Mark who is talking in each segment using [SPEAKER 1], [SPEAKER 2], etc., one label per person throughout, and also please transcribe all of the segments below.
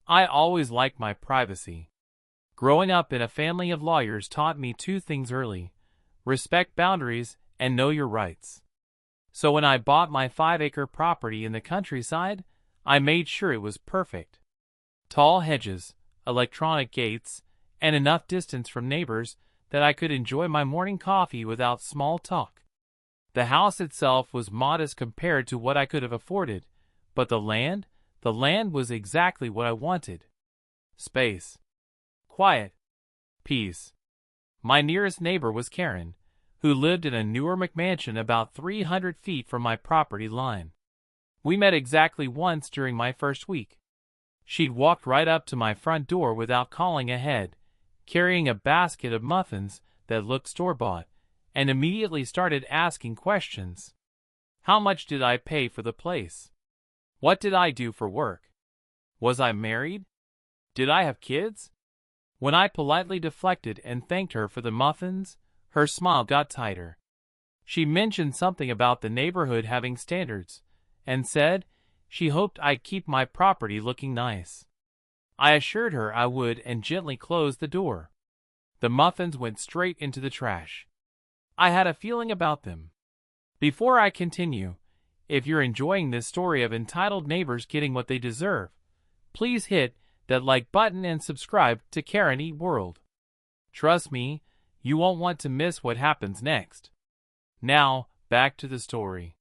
[SPEAKER 1] I always liked my privacy. Growing up in a family of lawyers taught me two things early: respect boundaries and know your rights. So when I bought my 5-acre property in the countryside, I made sure it was perfect. Tall hedges, electronic gates, and enough distance from neighbors that I could enjoy my morning coffee without small talk. The house itself was modest compared to what I could have afforded, but the land was exactly what I wanted. Space. Quiet. Peace. My nearest neighbor was Karen, who lived in a newer McMansion about 300 feet from my property line. We met exactly once during my first week. She'd walked right up to my front door without calling ahead, carrying a basket of muffins that looked store-bought, and immediately started asking questions. How much did I pay for the place? What did I do for work? Was I married? Did I have kids? When I politely deflected and thanked her for the muffins, her smile got tighter. She mentioned something about the neighborhood having standards, and said she hoped I'd keep my property looking nice. I assured her I would and gently closed the door. The muffins went straight into the trash. I had a feeling about them. Before I continue, if you're enjoying this story of entitled neighbors getting what they deserve, please hit that like button and subscribe to Karen Eat World. Trust me, you won't want to miss what happens next. Now, back to the story.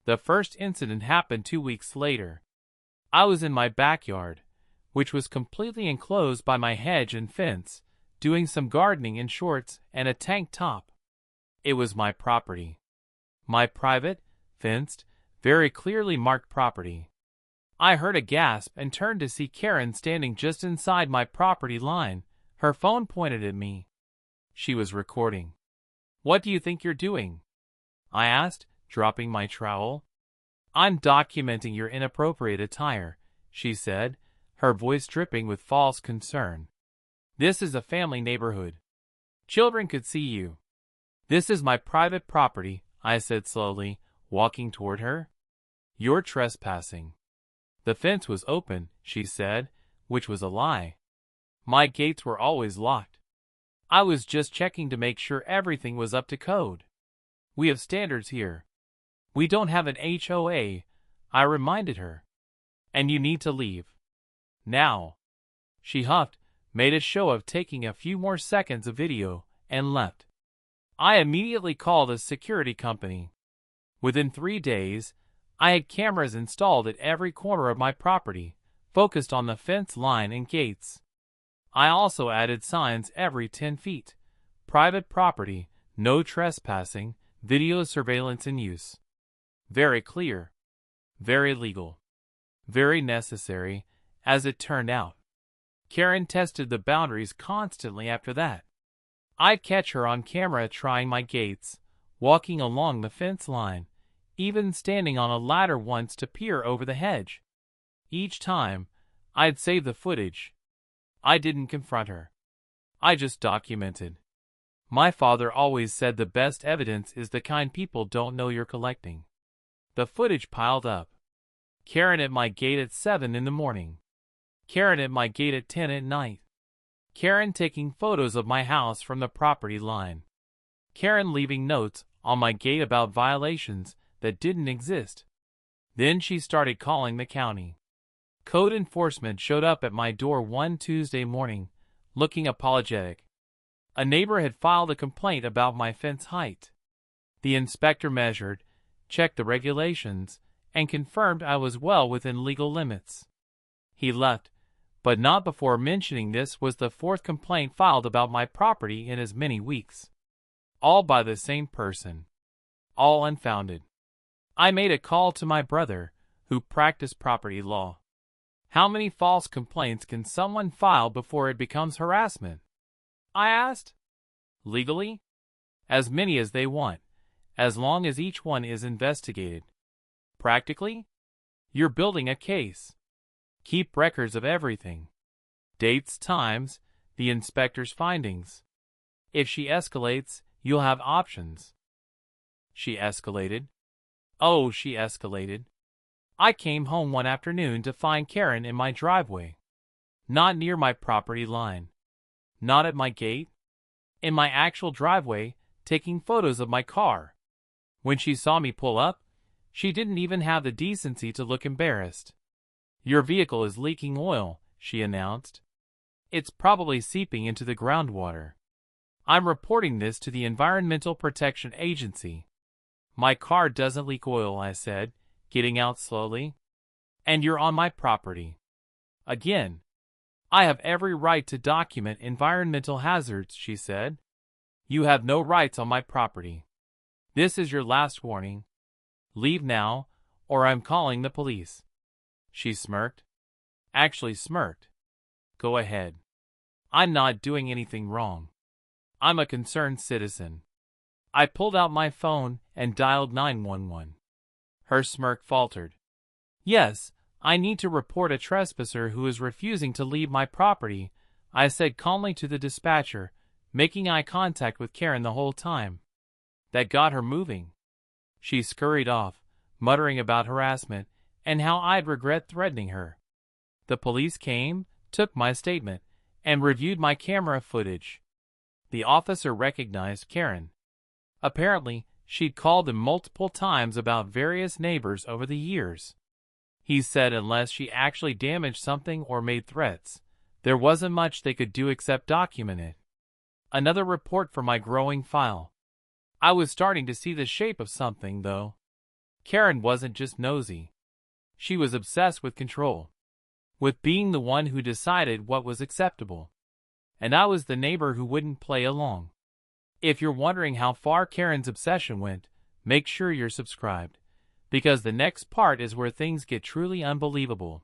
[SPEAKER 1] The first incident happened 2 weeks later. I was in my backyard, which was completely enclosed by my hedge and fence, doing some gardening in shorts and a tank top. It was my property. My private, fenced, very clearly marked property. I heard a gasp and turned to see Karen standing just inside my property line, her phone pointed at me. She was recording. "What do you think you're doing?" I asked, dropping my trowel. "I'm documenting your inappropriate attire," she said, her voice dripping with false concern. "This is a family neighborhood. Children could see you." "This is my private property," I said slowly, walking toward her. "You're trespassing." "The fence was open," she said, which was a lie. "My gates were always locked. I was just checking to make sure everything was up to code. We have standards here." "We don't have an HOA," I reminded her. "And you need to leave. Now." She huffed, made a show of taking a few more seconds of video, and left. I immediately called a security company. Within 3 days, I had cameras installed at every corner of my property, focused on the fence line and gates. I also added signs every 10 feet. Private property, no trespassing, video surveillance in use. Very clear. Very legal. Very necessary, as it turned out. Karen tested the boundaries constantly after that. I'd catch her on camera trying my gates, walking along the fence line, even standing on a ladder once to peer over the hedge. Each time, I'd save the footage. I didn't confront her. I just documented. My father always said the best evidence is the kind people don't know you're collecting. The footage piled up. Karen at my gate at 7 in the morning. Karen at my gate at 10 at night. Karen taking photos of my house from the property line. Karen leaving notes on my gate about violations that didn't exist. Then she started calling the county. Code enforcement showed up at my door one Tuesday morning, looking apologetic. A neighbor had filed a complaint about my fence height. The inspector measured, checked the regulations, and confirmed I was well within legal limits. He left, but not before mentioning this was the 4th complaint filed about my property in as many weeks. All by the same person. All unfounded. I made a call to my brother, who practiced property law. How many false complaints can someone file before it becomes harassment? I asked. Legally? As many as they want, as long as each one is investigated. Practically? You're building a case. Keep records of everything. Dates, times, the inspector's findings. If she escalates, you'll have options. She escalated. Oh, she escalated. I came home one afternoon to find Karen in my driveway. Not near my property line. Not at my gate. In my actual driveway, taking photos of my car. When she saw me pull up, she didn't even have the decency to look embarrassed. Your vehicle is leaking oil, she announced. It's probably seeping into the groundwater. I'm reporting this to the Environmental Protection Agency. My car doesn't leak oil, I said, getting out slowly. And you're on my property. Again. I have every right to document environmental hazards, she said. You have no rights on my property. This is your last warning. Leave now, or I'm calling the police. She smirked. Actually smirked. Go ahead. I'm not doing anything wrong. I'm a concerned citizen. I pulled out my phone and dialed 911. Her smirk faltered. Yes, I need to report a trespasser who is refusing to leave my property, I said calmly to the dispatcher, making eye contact with Karen the whole time. That got her moving. She scurried off, muttering about harassment and how I'd regret threatening her. The police came, took my statement, and reviewed my camera footage. The officer recognized Karen. Apparently, she'd called him multiple times about various neighbors over the years. He said unless she actually damaged something or made threats, there wasn't much they could do except document it. Another report for my growing file. I was starting to see the shape of something, though. Karen wasn't just nosy. She was obsessed with control. With being the one who decided what was acceptable. And I was the neighbor who wouldn't play along. If you're wondering how far Karen's obsession went, make sure you're subscribed. Because the next part is where things get truly unbelievable.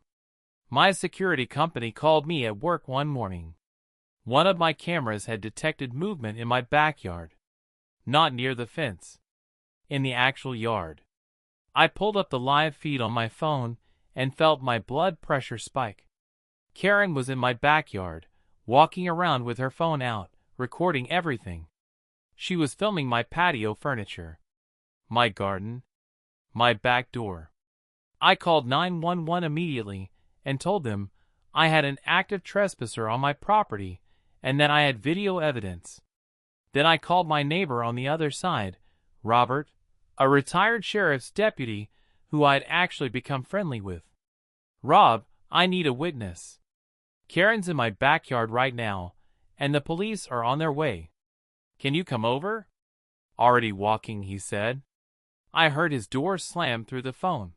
[SPEAKER 1] My security company called me at work one morning. One of my cameras had detected movement in my backyard. Not near the fence. In the actual yard. I pulled up the live feed on my phone and felt my blood pressure spike. Karen was in my backyard, walking around with her phone out, recording everything. She was filming my patio furniture. My garden. My back door. I called 911 immediately and told them I had an active trespasser on my property and that I had video evidence. Then I called my neighbor on the other side, Robert, a retired sheriff's deputy who I'd actually become friendly with. Rob, I need a witness. Karen's in my backyard right now, and the police are on their way. Can you come over? Already walking, he said. I heard his door slam through the phone.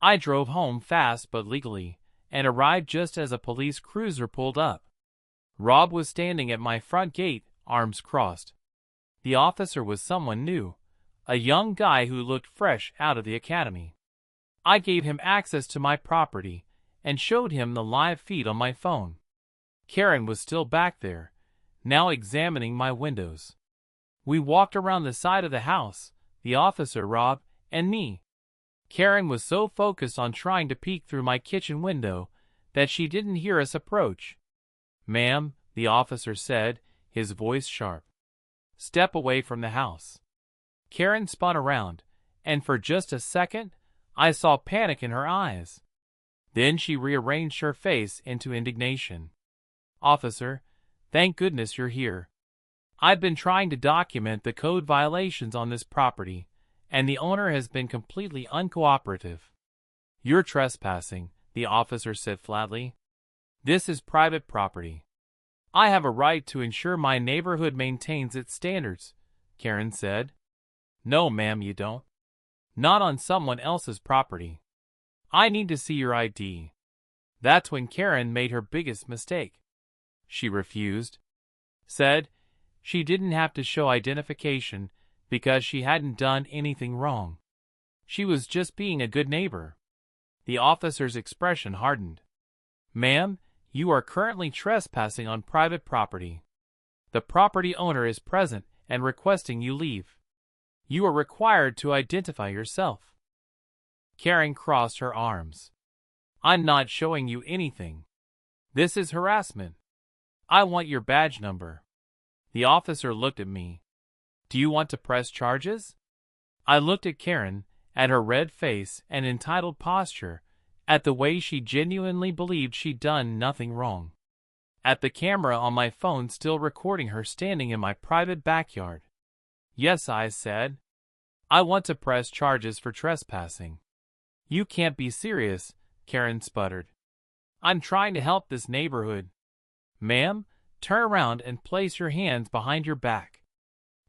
[SPEAKER 1] I drove home fast but legally, and arrived just as a police cruiser pulled up. Rob was standing at my front gate, arms crossed. The officer was someone new, a young guy who looked fresh out of the academy. I gave him access to my property and showed him the live feed on my phone. Karen was still back there, now examining my windows. We walked around the side of the house, the officer, Rob, and me. Karen was so focused on trying to peek through my kitchen window that she didn't hear us approach. Ma'am, the officer said, his voice sharp. Step away from the house. Karen spun around, and for just a second, I saw panic in her eyes. Then she rearranged her face into indignation. Officer, thank goodness you're here. I've been trying to document the code violations on this property, and the owner has been completely uncooperative. You're trespassing, the officer said flatly. This is private property. I have a right to ensure my neighborhood maintains its standards, Karen said. No, ma'am, you don't. Not on someone else's property. I need to see your ID. That's when Karen made her biggest mistake. She refused. Said she didn't have to show identification because she hadn't done anything wrong. She was just being a good neighbor. The officer's expression hardened. Ma'am, you are currently trespassing on private property. The property owner is present and requesting you leave. You are required to identify yourself. Karen crossed her arms. I'm not showing you anything. This is harassment. I want your badge number. The officer looked at me. Do you want to press charges? I looked at Karen, at her red face and entitled posture, at the way she genuinely believed she'd done nothing wrong, at the camera on my phone still recording her standing in my private backyard. "Yes," I said. "I want to press charges for trespassing." "You can't be serious," Karen sputtered. "I'm trying to help this neighborhood." "Ma'am, turn around and place your hands behind your back."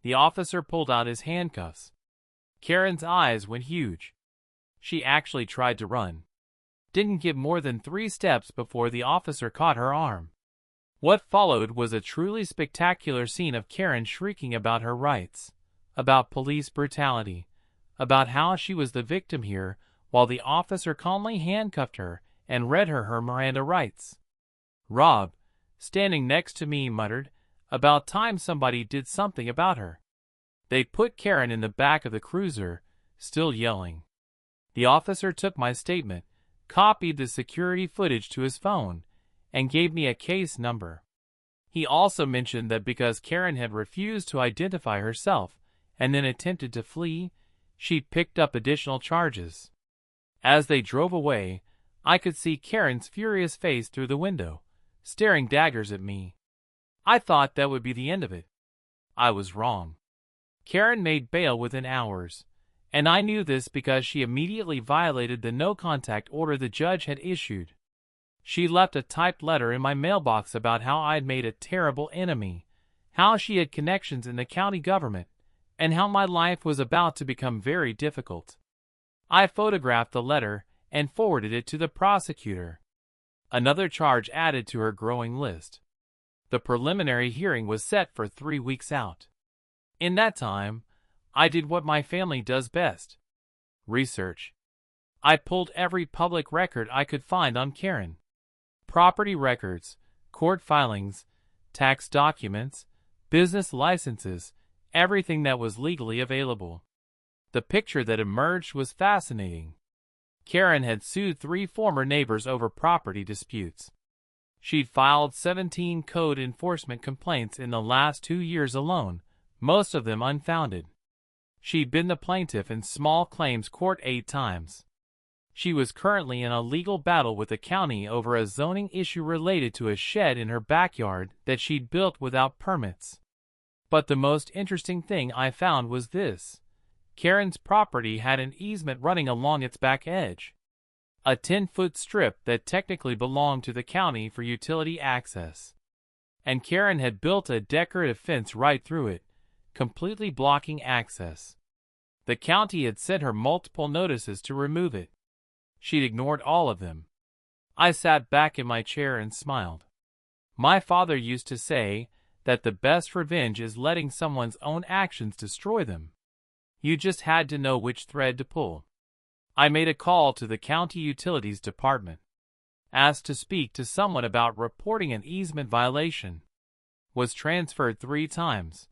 [SPEAKER 1] The officer pulled out his handcuffs. Karen's eyes went huge. She actually tried to run. Didn't get more than 3 steps before the officer caught her arm. What followed was a truly spectacular scene of Karen shrieking about her rights, about police brutality, about how she was the victim here, while the officer calmly handcuffed her and read her Miranda rights. Rob, standing next to me, muttered, "About time somebody did something about her." They put Karen in the back of the cruiser, still yelling. The officer took my statement, copied the security footage to his phone, and gave me a case number. He also mentioned that because Karen had refused to identify herself and then attempted to flee, she'd picked up additional charges. As they drove away, I could see Karen's furious face through the window, staring daggers at me. I thought that would be the end of it. I was wrong. Karen made bail within hours, and I knew this because she immediately violated the no-contact order the judge had issued. She left a typed letter in my mailbox about how I'd made a terrible enemy, how she had connections in the county government, and how my life was about to become very difficult. I photographed the letter and forwarded it to the prosecutor. Another charge added to her growing list. The preliminary hearing was set for 3 weeks out. In that time, I did what my family does best: research. I pulled every public record I could find on Karen. Property records, court filings, tax documents, business licenses, everything that was legally available. The picture that emerged was fascinating. Karen had sued 3 former neighbors over property disputes. She'd filed 17 code enforcement complaints in the last 2 years alone, most of them unfounded. She'd been the plaintiff in small claims court 8 times. She was currently in a legal battle with the county over a zoning issue related to a shed in her backyard that she'd built without permits. But the most interesting thing I found was this: Karen's property had an easement running along its back edge. A 10-foot strip that technically belonged to the county for utility access. And Karen had built a decorative fence right through it, completely blocking access. The county had sent her multiple notices to remove it. She'd ignored all of them. I sat back in my chair and smiled. My father used to say that the best revenge is letting someone's own actions destroy them. You just had to know which thread to pull. I made a call to the county utilities department. Asked to speak to someone about reporting an easement violation. Was transferred 3 times.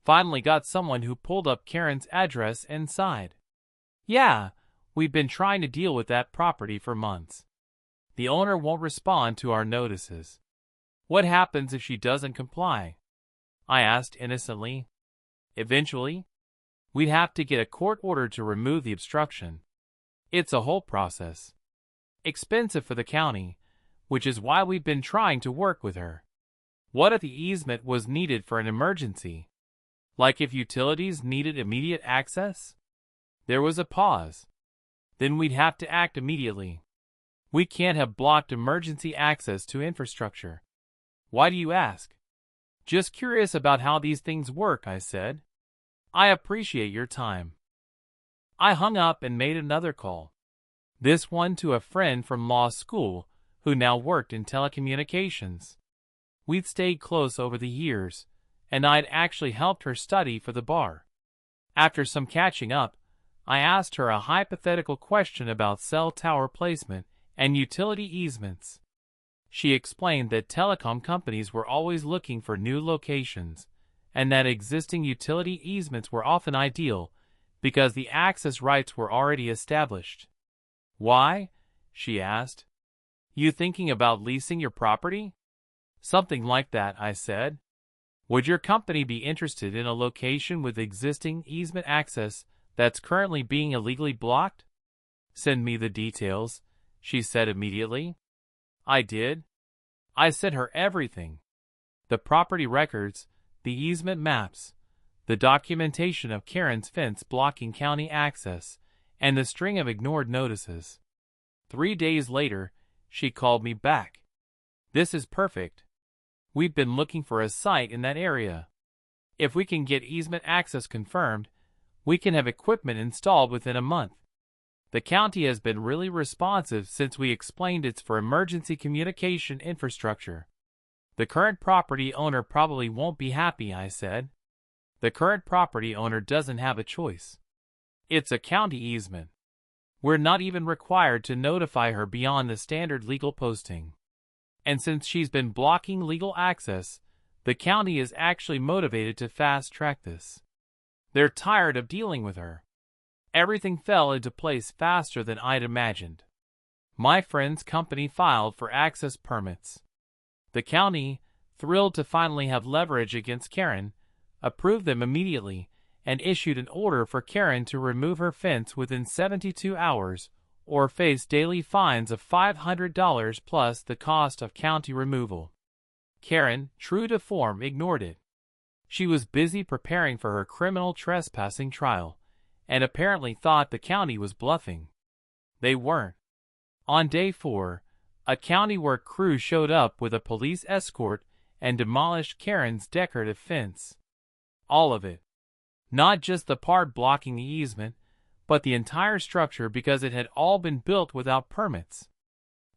[SPEAKER 1] Finally got someone who pulled up Karen's address and sighed. "Yeah, we've been trying to deal with that property for months. The owner won't respond to our notices." "What happens if she doesn't comply?" I asked innocently. "Eventually, we'd have to get a court order to remove the obstruction. It's a whole process. Expensive for the county, which is why we've been trying to work with her." "What if the easement was needed for an emergency? Like if utilities needed immediate access?" There was a pause. "Then we'd have to act immediately. We can't have blocked emergency access to infrastructure." "Why do you ask?" "Just curious about how these things work," I said. "I appreciate your time." I hung up and made another call. This one to a friend from law school who now worked in telecommunications. We'd stayed close over the years, and I'd actually helped her study for the bar. After some catching up, I asked her a hypothetical question about cell tower placement and utility easements. She explained that telecom companies were always looking for new locations, and that existing utility easements were often ideal because the access rights were already established. "Why?" she asked. "You thinking about leasing your property?" "Something like that," I said. "Would your company be interested in a location with existing easement access that's currently being illegally blocked?" "Send me the details," she said immediately. I did. I sent her everything. The property records, the easement maps, the documentation of Karen's fence blocking county access, and the string of ignored notices. 3 days later, she called me back. This is perfect. We've been looking for a site in that area. If we can get easement access confirmed, we can have equipment installed within a month. The county has been really responsive since we explained it's for emergency communication infrastructure. The current property owner probably won't be happy, I said. The current property owner doesn't have a choice. It's a county easement. We're not even required to notify her beyond the standard legal posting. And since she's been blocking legal access, the county is actually motivated to fast-track this. They're tired of dealing with her. Everything fell into place faster than I'd imagined. My friend's company filed for access permits. The county, thrilled to finally have leverage against Karen, approved them immediately and issued an order for Karen to remove her fence within 72 hours or face daily fines of $500 plus the cost of county removal. Karen, true to form, ignored it. She was busy preparing for her criminal trespassing trial and apparently thought the county was bluffing. They weren't. On day 4, a county work crew showed up with a police escort and demolished Karen's decorative fence. All of it. Not just the part blocking the easement, but the entire structure because it had all been built without permits.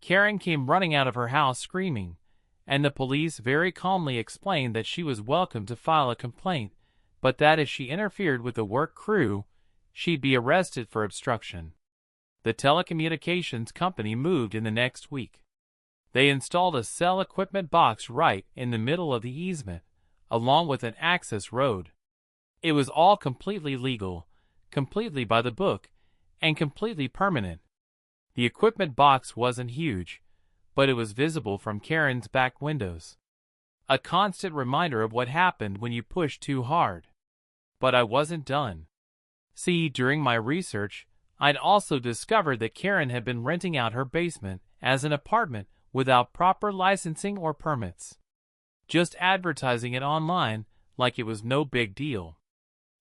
[SPEAKER 1] Karen came running out of her house screaming, and the police very calmly explained that she was welcome to file a complaint, but that if she interfered with the work crew, she'd be arrested for obstruction. The telecommunications company moved in the next week. They installed a cell equipment box right in the middle of the easement, along with an access road. It was all completely legal, completely by the book, and completely permanent. The equipment box wasn't huge, but it was visible from Karen's back windows. A constant reminder of what happened when you push too hard. But I wasn't done. See, during my research, I'd also discovered that Karen had been renting out her basement as an apartment without proper licensing or permits. Just advertising it online like it was no big deal.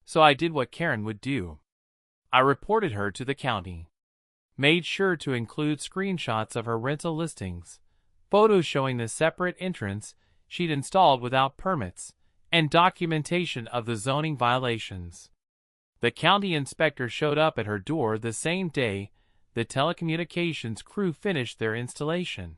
[SPEAKER 1] So I did what Karen would do. I reported her to the county. Made sure to include screenshots of her rental listings, photos showing the separate entrance she'd installed without permits, and documentation of the zoning violations. The county inspector showed up at her door the same day the telecommunications crew finished their installation.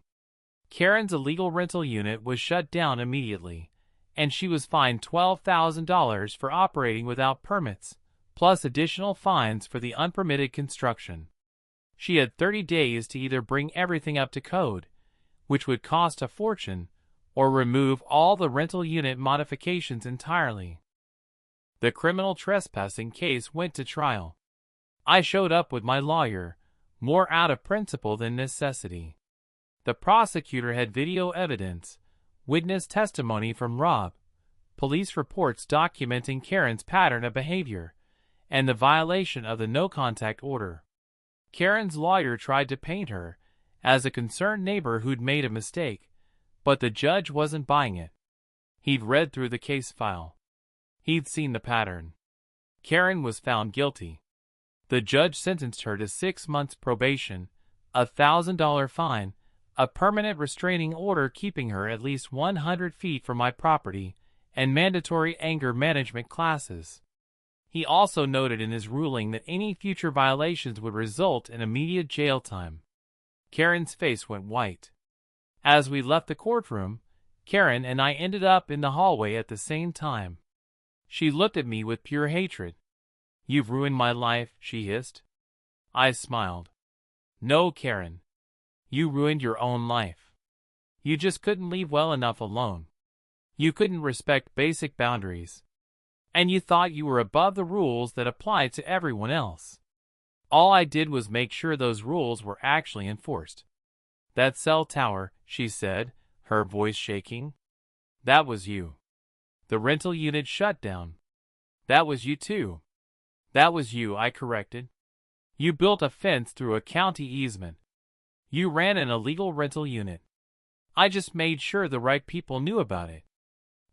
[SPEAKER 1] Karen's illegal rental unit was shut down immediately, and she was fined $12,000 for operating without permits, plus additional fines for the unpermitted construction. She had 30 days to either bring everything up to code, which would cost a fortune, or remove all the rental unit modifications entirely. The criminal trespassing case went to trial. I showed up with my lawyer, more out of principle than necessity. The prosecutor had video evidence, witness testimony from Rob, police reports documenting Karen's pattern of behavior, and the violation of the no-contact order. Karen's lawyer tried to paint her as a concerned neighbor who'd made a mistake, but the judge wasn't buying it. He'd read through the case file. He'd seen the pattern. Karen was found guilty. The judge sentenced her to 6 months probation, a $1,000 fine, a permanent restraining order keeping her at least 100 feet from my property, and mandatory anger management classes. He also noted in his ruling that any future violations would result in immediate jail time. Karen's face went white. As we left the courtroom, Karen and I ended up in the hallway at the same time. She looked at me with pure hatred. "You've ruined my life," she hissed. I smiled. "No, Karen. You ruined your own life. You just couldn't leave well enough alone. You couldn't respect basic boundaries. And you thought you were above the rules that applied to everyone else. All I did was make sure those rules were actually enforced." "That cell tower," she said, her voice shaking. "That was you. The rental unit shut down. That was you too." "That was you," I corrected. "You built a fence through a county easement. You ran an illegal rental unit. I just made sure the right people knew about it.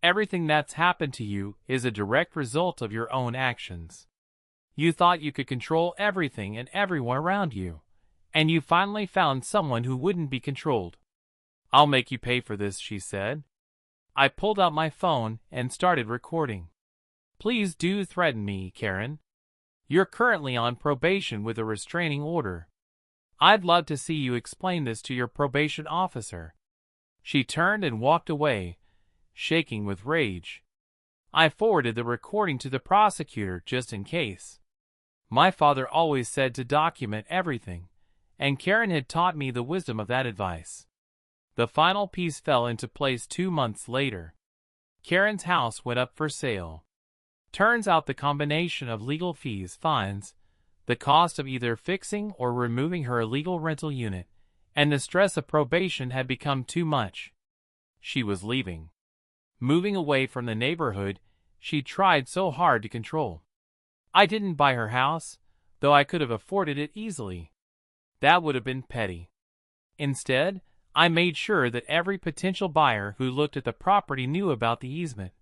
[SPEAKER 1] Everything that's happened to you is a direct result of your own actions. You thought you could control everything and everyone around you, and you finally found someone who wouldn't be controlled. I'll make you pay for this, she said. I pulled out my phone and started recording. Please do threaten me, Karen. You're currently on probation with a restraining order. I'd love to see you explain this to your probation officer. She turned and walked away, shaking with rage. I forwarded the recording to the prosecutor just in case. My father always said to document everything, and Karen had taught me the wisdom of that advice. The final piece fell into place 2 months later. Karen's house went up for sale. Turns out the combination of legal fees, fines, the cost of either fixing or removing her illegal rental unit, and the stress of probation had become too much. She was leaving. Moving away from the neighborhood she tried so hard to control. I didn't buy her house, though I could have afforded it easily. That would have been petty. Instead, I made sure that every potential buyer who looked at the property knew about the easement,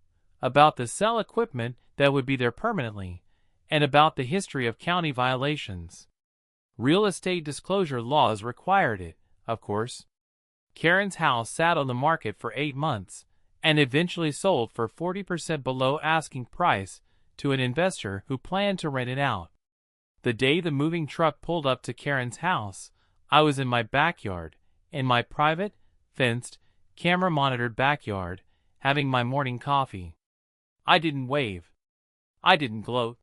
[SPEAKER 1] about the cell equipment that would be there permanently, and about the history of county violations. Real estate disclosure laws required it, of course. Karen's house sat on the market for 8 months, and eventually sold for 40% below asking price to an investor who planned to rent it out. The day the moving truck pulled up to Karen's house, I was in my backyard, in my private, fenced, camera-monitored backyard, having my morning coffee. I didn't wave. I didn't gloat.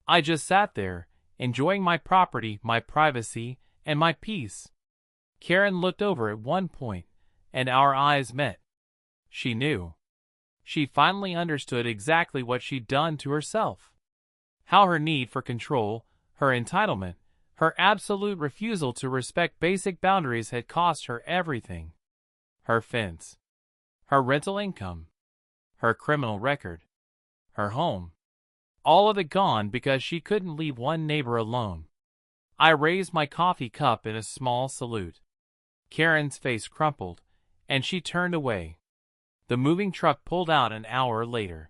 [SPEAKER 1] I just sat there, enjoying my property, my privacy, and my peace. Karen looked over at one point, and our eyes met. She knew. She finally understood exactly what she'd done to herself. How her need for control, her entitlement, her absolute refusal to respect basic boundaries had cost her everything. Her fence. Her rental income. Her criminal record. Her home. All of it gone because she couldn't leave one neighbor alone. I raised my coffee cup in a small salute. Karen's face crumpled, and she turned away. The moving truck pulled out an hour later.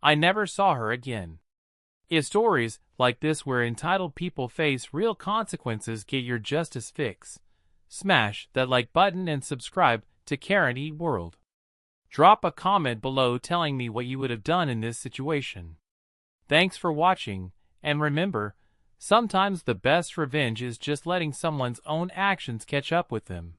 [SPEAKER 1] I never saw her again. If stories like this where entitled people face real consequences get your justice fix, smash that like button and subscribe to Karen E World. Drop a comment below telling me what you would have done in this situation. Thanks for watching, and remember, sometimes the best revenge is just letting someone's own actions catch up with them.